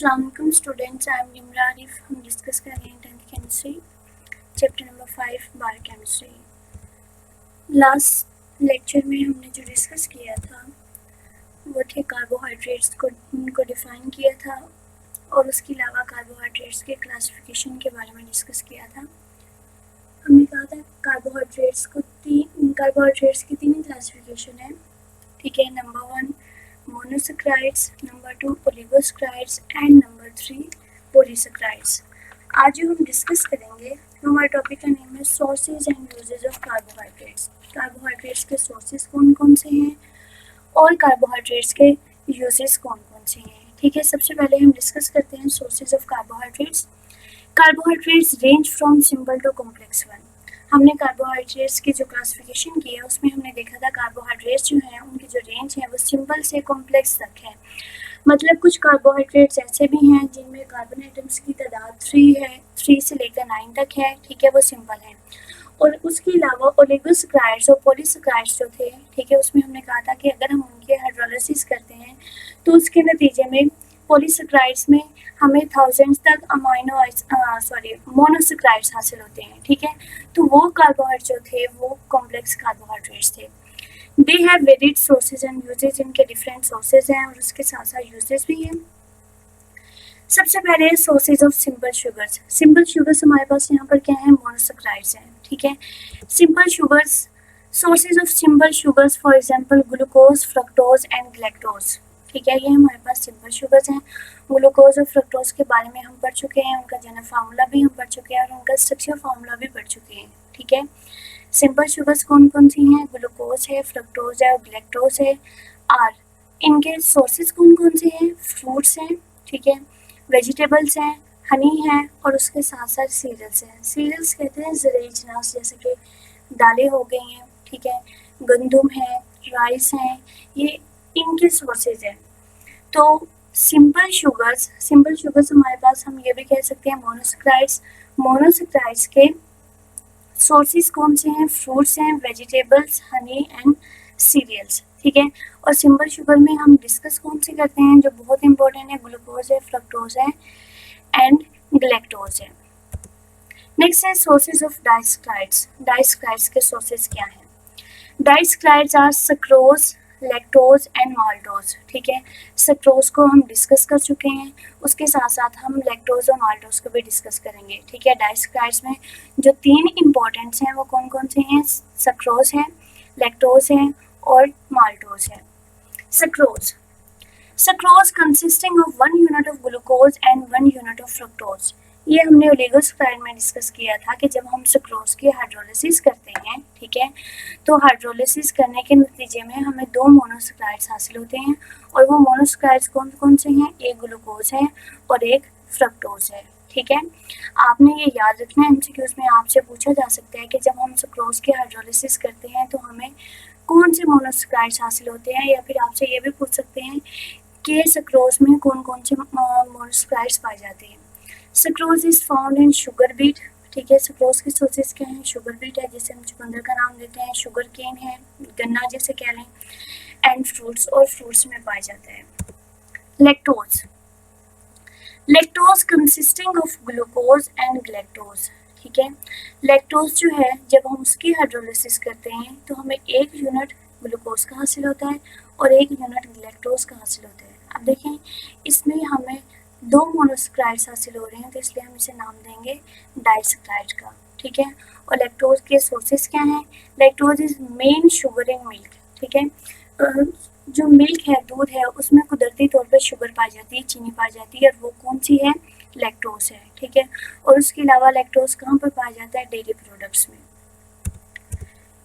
अस्सलाम वालेकुम students, I am Nimra Arif. हम डिस्कस कर रहे हैं 10th chemistry chapter number 5 biochemistry. Last lecture में हमने जो डिस्कस किया था वो थे कार्बोहाइड्रेट्स को डिफ़ाइन किया था और उसके अलावा कार्बोहाइड्रेट्स के क्लासिफिकेशन के बारे में डिस्कस किया था। हमने कहा था कार्बोहाइड्रेट्स की तीन क्लासिफिकेशन है, ठीक है। Number 1 monosaccharides, number 2 oligosaccharides and number 3 polysaccharides. आज जो हम डिस्कस करेंगे हमारे टॉपिक का नेम है sources and uses of carbohydrates. Carbohydrates के सोर्सेज कौन कौन से हैं और कार्बोहाइड्रेट्स के यूजेस कौन कौन से हैं, ठीक है। सबसे पहले हम डिस्कस करते हैं sources of carbohydrates. Carbohydrates range from simple to complex one. हमने कार्बोहाइड्रेट्स की जो क्लासिफिकेशन की है उसमें हमने देखा था कार्बोहाइड्रेट्स जो हैं उनकी जो रेंज है वो सिंपल से कॉम्प्लेक्स तक है। मतलब कुछ कार्बोहाइड्रेट्स ऐसे भी हैं जिनमें कार्बन एटम्स की तादाद 3 है, 3 से लेकर 9 तक है, ठीक है, वो सिंपल है। और उसके अलावा ओलिगोसैकराइड्स और पॉलीसैकराइड्स जो थे, ठीक है, उसमें हमने कहा था कि अगर हम उनके हाइड्रोलिसिस करते हैं तो उसके नतीजे में पॉलीसैकराइड्स में हमें थाउजेंड्स तक मोनोसैकराइड्स हासिल होते हैं, ठीक है। तो वो कार्बोहाइड्रेट जो थे वो कॉम्प्लेक्स कार्बोहाइड्रेट्स थे। They have varied sources and uses, इनके डिफरेंट सोर्सेज हैं और उसके साथ साथ यूजेज भी हैं। सबसे पहले sources of simple sugars. Simple sugars हमारे पास यहाँ पर क्या है, मोनोसैकराइड्स हैं, ठीक है। Simple sugars, sources of simple sugars for example glucose, fructose and galactose, ठीक है, ये हमारे पास सिंपल शुगर्स हैं। ग्लूकोज और फ्रक्टोज के बारे में हम पढ़ चुके हैं, उनका जनरल फार्मूला भी हम पढ़ चुके हैं और उनका स्ट्रक्चर फार्मूला भी पढ़ चुके हैं, ठीक है। सिंपल शुगर्स कौन कौन सी हैं, ग्लूकोज है, फ्रक्टोज है और गैलेक्टोज है। आर, इनके सोर्सेज कौन कौन से हैं, फ्रूट्स हैं, ठीक है, वेजिटेबल्स हैं, हनी है और उसके साथ साथ सीरियल्स हैं। सीरियल्स कहते हैं ज़रूरी अजनास, जैसे कि दालें हो गई हैं, ठीक है, गंदुम है, राइस हैं, ये इनके सोर्सेज हैं। तो सिंपल शुगर्स हमारे पास हम ये भी कह सकते हैं मोनोसैकराइड्स। मोनोसैकराइड्स के सोर्सेज कौन से हैं, फ्रूट्स हैं, वेजिटेबल्स, हनी एंड सीरियल्स, ठीक है। और सिंपल शुगर में हम डिस्कस कौन से करते हैं जो बहुत इंपॉर्टेंट है, ग्लूकोज है, फ्रक्टोज है एंड गैलेक्टोज है। नेक्स्ट है सोर्सेज ऑफ डाइसैकराइड्स। डाइसैकराइड्स के सोर्सेज क्या हैं, disaccharides are sucrose, lactose and maltose, ठीक है। सक्रोज को हम डिस्कस कर चुके हैं, उसके साथ साथ हम लैक्टोज और माल्टोज को भी डिस्कस करेंगे, ठीक है। डाइसैकराइड्स में जो तीन इम्पोर्टेंट्स हैं वो कौन कौन से हैं, सक्रोज है, लैक्टोज है और माल्टोज है। Sucrose, sucrose consisting of 1 unit of glucose and 1 unit of fructose. ये हमने ओलिगोसैकराइड में डिस्कस किया था कि जब हम सक्रोज की हाइड्रोलिसिस करते हैं, ठीक है, तो हाइड्रोलिसिस करने के नतीजे में हमें 2 मोनोसैकराइड्स हासिल होते हैं और वो मोनोसैकराइड्स कौन कौन से हैं, एक ग्लूकोज है और एक फ्रक्टोज है, ठीक है। आपने ये याद रखना है, एमसीक्यूज में आपसे पूछा जा सकता है कि जब हम सक्रोज की हाइड्रोलिसिस करते हैं तो हमें कौन से मोनोसैकराइड्स हासिल होते हैं, या फिर आपसे ये भी पूछ सकते हैं कि सक्रोज में कौन कौन से मोनोसैकराइड्स पाए जाते हैं। Sucrose is found in sugar beet, ठीक है। सक्रोज के सोर्सेज क्या हैं, शुगर बीट है जिसे हम चुकंदर का नाम देते हैं, शुगर केन है, गन्ना जिसे कह लें, एंड फ्रूट्स, और फ्रूट्स में पाया जाता है। Lactose, lactose consisting of glucose and galactose, ठीक है। लैक्टोज जो है जब हम उसकी हाइड्रोलिसिस करते हैं तो हमें 1 यूनिट ग्लूकोज का हासिल होता है और 1 यूनिट गैलेक्टोज का हासिल होता है। अब देखें इसमें हमें 2 मोनोसैकराइड्स हासिल हो रहे हैं तो इसलिए हम इसे नाम देंगे डाइसैकराइड का, ठीक है। और लैक्टोज के सोर्सेज क्या हैं, lactose is main sugar in milk, ठीक है। जो मिल्क है, दूध है, उसमें कुदरती तौर पर शुगर पाई जाती है, चीनी पाई जाती है और वो कौन सी है, लैक्टोज है, ठीक है। और उसके अलावा लैक्टोज कहाँ पर पाया जाता है, डेयरी प्रोडक्ट्स में।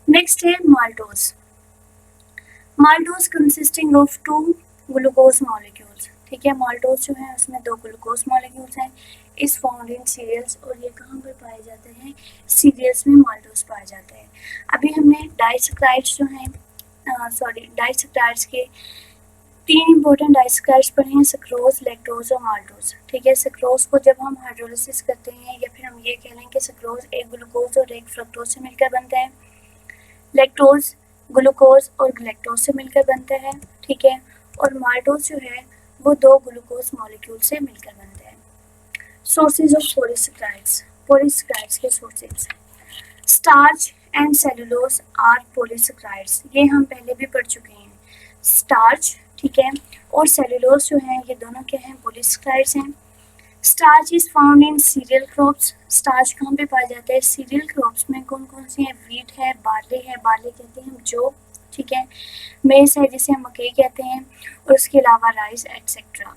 नेक्स्ट है maltose. Maltose consisting of 2 glucose molecules, ठीक है। माल्टोज जो है उसमें 2 ग्लूकोज मॉलिक्यूल्स हैं, इस फाउंड इन सीरियल्स, और ये कहाँ पर पाए जाते हैं, सीरियल्स में माल्टोज पाए जाते हैं। अभी हमने डाइसैकराइड्स जो हैं डाइसैकराइड्स के 3 इंपॉर्टेंट डाइसैकराइड्स पढ़े हैं, सक्रोज, लैक्टोज और माल्टोज, ठीक है। सक्रोज को जब हम हाइड्रोलिसिस करते हैं, या फिर हम ये कह लें कि सक्रोज एक ग्लूकोज और एक फ्रक्टोज से मिलकर बनता है, लैक्टोज ग्लूकोज और गैलेक्टोज से मिलकर बनता है, ठीक है। और माल्टोज जो है वो दो ग्लूकोज मॉलिक्यूल से मिलकर बनते हैं। सोर्सेज ऑफ पॉलीसेक्राइड्स, पॉलीसेक्राइड्स के sources, starch and cellulose are polysaccharides, ये हम पहले भी पढ़ चुके हैं। स्टार्च, ठीक है, और सेलुलोज जो है ये दोनों क्या हैं, पॉलीसेक्राइड्स हैं। Starch is found in cereal crops, starch कहाँ पे पाया जाता है, सीरियल क्रॉप्स में कौन कौन से हैं, वीट है, बार्ले कहते हैं हम जौ, ठीक है, मेज है जिसे हम मकई कहते हैं, और उसके अलावा rice etcetera.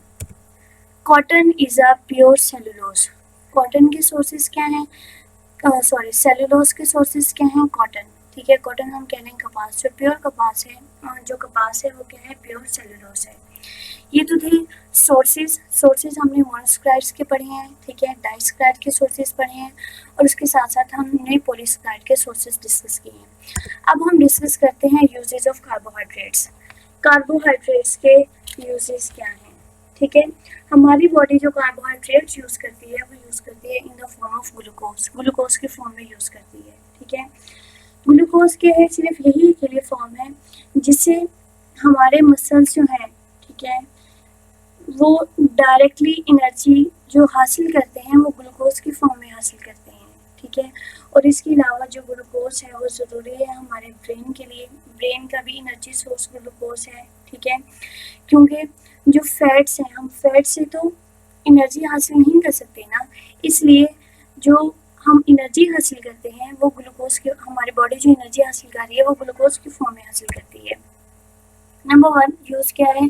Cotton is a pure cellulose, cotton के सोर्सेज क्या हैं, सॉरी सेलुलोज के सोर्सेज क्या हैं, कॉटन, ठीक है, कॉटन हम कह रहे हैं कपास, जो प्योर कपास है, जो कपास है वो क्या है, प्योर सेलुलोज है। ये तो थे सोर्सेज, सोर्सेज हमने मोनोसेक्राइड्स के पढ़े हैं, ठीक है, डाइसेक्राइड के सोर्सेज पढ़े हैं, और उसके साथ साथ हमने पॉलीसेक्राइड के सोर्सेज डिस्कस किए हैं। अब हम डिस्कस करते हैं यूजेज ऑफ कार्बोहाइड्रेट्स। कार्बोहाइड्रेट्स के यूजेज क्या हैं, ठीक है, हमारी बॉडी जो कार्बोहाइड्रेट्स यूज़ करती है वो यूज़ करती है in the form of glucose, glucose के फॉर्म में यूज़ करती है, ठीक है। ग्लूकोज के है सिर्फ यही के लिए फॉर्म है जिससे हमारे मसल्स जो हैं, ठीक है, वो डायरेक्टली एनर्जी जो हासिल करते हैं वो ग्लूकोज की फॉर्म में हासिल करते हैं, ठीक है। और इसके अलावा जो ग्लूकोज है वो ज़रूरी है हमारे ब्रेन के लिए, ब्रेन का भी एनर्जी सोर्स ग्लूकोज है, ठीक है, क्योंकि जो फैट्स हैं, हम फैट से तो एनर्जी हासिल नहीं कर सकते ना, इसलिए जो हम एनर्जी हासिल करते हैं वो ग्लूकोज के, हमारी बॉडी जो एनर्जी हासिल कर रही है वो ग्लूकोज की फॉर्म में हासिल करती है। नंबर 1 यूज़ क्या है,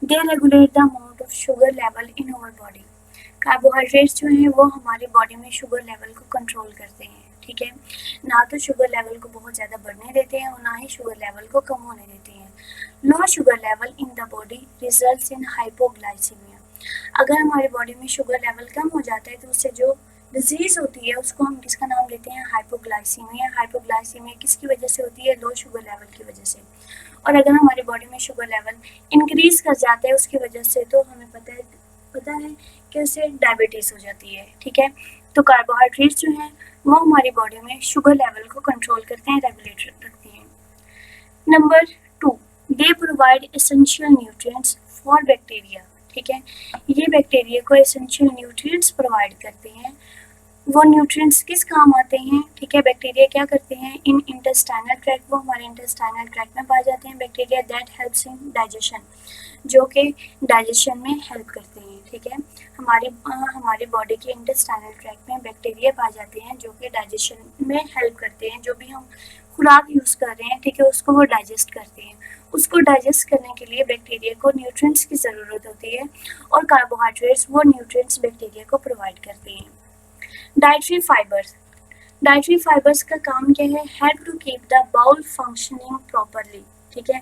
they regulate the amount of sugar level in our body, carbohydrates जो हैं वो हमारी बॉडी में शुगर लेवल को कंट्रोल करते हैं, ठीक है, ना तो शुगर लेवल को बहुत ज़्यादा बढ़ने देते हैं और ना ही शुगर लेवल को कम होने देते हैं। Low sugar level in the body results in hypoglycaemia, अगर हमारी बॉडी में शुगर लेवल कम हो जाता है तो उससे जो डिजीज़ होती है उसको हम किसका नाम देते हैं, हाइपोग्लाइसीमिया। हाइपोग्लाइसीमिया किसकी वजह से होती है, लो शुगर लेवल की वजह से। और अगर हमारी बॉडी में शुगर लेवल इंक्रीज कर जाता है उसकी वजह से तो हमें पता है कि उससे डायबिटीज़ हो जाती है, ठीक है। तो कार्बोहाइड्रेट्स जो हैं वो हमारी बॉडी में शुगर लेवल को कंट्रोल करते हैं, रेगुलेट रखते हैं। Number 2, they provide essential nutrients for bacteria, ठीक है, ये बैक्टीरिया को एसेंशियल न्यूट्रिएंट्स प्रोवाइड करते हैं। वो न्यूट्रिएंट्स किस काम आते हैं, ठीक है, बैक्टीरिया क्या करते हैं, इन इंटेस्टाइनल ट्रैक्ट, वो हमारे इंटेस्टाइनल ट्रैक्ट में पाए जाते हैं bacteria, that helps in digestion, जो कि डाइजेशन में हेल्प करते हैं, ठीक है। हमारी बॉडी के इंटेस्टाइनल ट्रैक्ट में बैक्टीरिया पाए जाते हैं जो कि डाइजेशन में हेल्प करते हैं, जो भी हम खुराक यूज़ कर रहे हैं, ठीक है, उसको वो डाइजेस्ट करते हैं। उसको डाइजेस्ट करने के लिए बैक्टीरिया को न्यूट्रिएंट्स की ज़रूरत होती है और कार्बोहाइड्रेट्स वो न्यूट्रिएंट्स बैक्टीरिया को प्रोवाइड करते हैं। डाइटरी फाइबर्स, डाइटरी फाइबर्स का काम क्या है, help to keep the bowel functioning properly, ठीक है।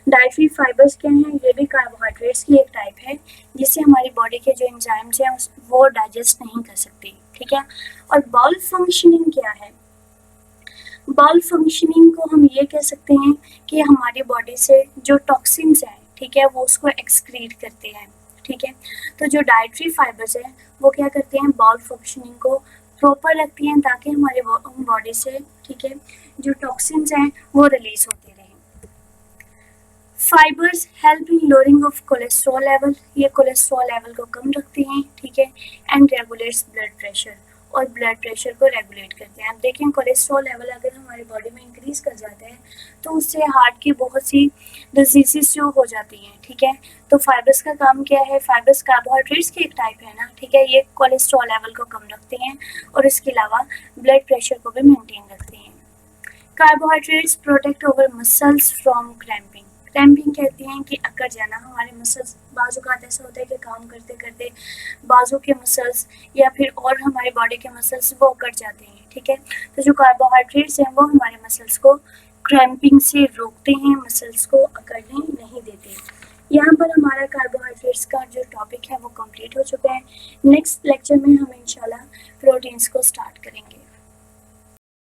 डाइटरी फाइबर्स क्या हैं, ये भी कार्बोहाइड्रेट्स की एक टाइप है जिससे हमारी बॉडी के जो एंजाइम्स हैं वो डाइजेस्ट नहीं कर सकते, ठीक है। और बाउल फंक्शनिंग क्या है, बाउल फंक्शनिंग को हम ये कह सकते हैं कि हमारी बॉडी से जो टॉक्सिन्स हैं, ठीक है, वो उसको एक्सक्रीट करते हैं, ठीक है। तो जो डाइटरी फाइबर्स हैं वो क्या करते हैं, बाउल फंक्शनिंग को प्रॉपर रखती हैं ताकि हमारे बॉडी से, ठीक है, जो टॉक्सिन्स हैं वो रिलीज होते रहें। Fibres help in lowering of cholesterol level, ये कोलेस्ट्रॉल लेवल को कम रखते हैं, ठीक है, एंड रेगुलेट्स ब्लड प्रेशर, और ब्लड प्रेशर को रेगुलेट करते हैं। आप देखें कोलेस्ट्रॉल लेवल अगर हमारी बॉडी में इंक्रीज कर जाता है तो उससे हार्ट की बहुत सी डिजीजेस जो हो जाती हैं, ठीक है। तो फाइबर्स का काम क्या है, फाइबर्स कार्बोहाइड्रेट्स की एक टाइप है ना, ठीक है, ये कोलेस्ट्रॉल लेवल को कम रखते हैं और इसके अलावा ब्लड प्रेशर को भी मेंटेन रखते हैं। Carbohydrates protect over muscles from cramping, cramping कहते हैं कि अकड़ जाना, हमारे मसल्स बाजू का ऐसा होता है कि काम करते करते बाजू के मसल्स या फिर और हमारे बॉडी के मसल्स वो अकड़ जाते हैं, ठीक है। तो जो कार्बोहाइड्रेट्स हैं वो हमारे मसल्स को क्रैम्पिंग से रोकते हैं, मसल्स को अकड़ने नहीं देते। यहाँ पर हमारा कार्बोहाइड्रेट्स का जो टॉपिक है वो कंप्लीट हो चुका है। नेक्स्ट लेक्चर में हम इंशाल्लाह प्रोटीन्स को स्टार्ट करेंगे।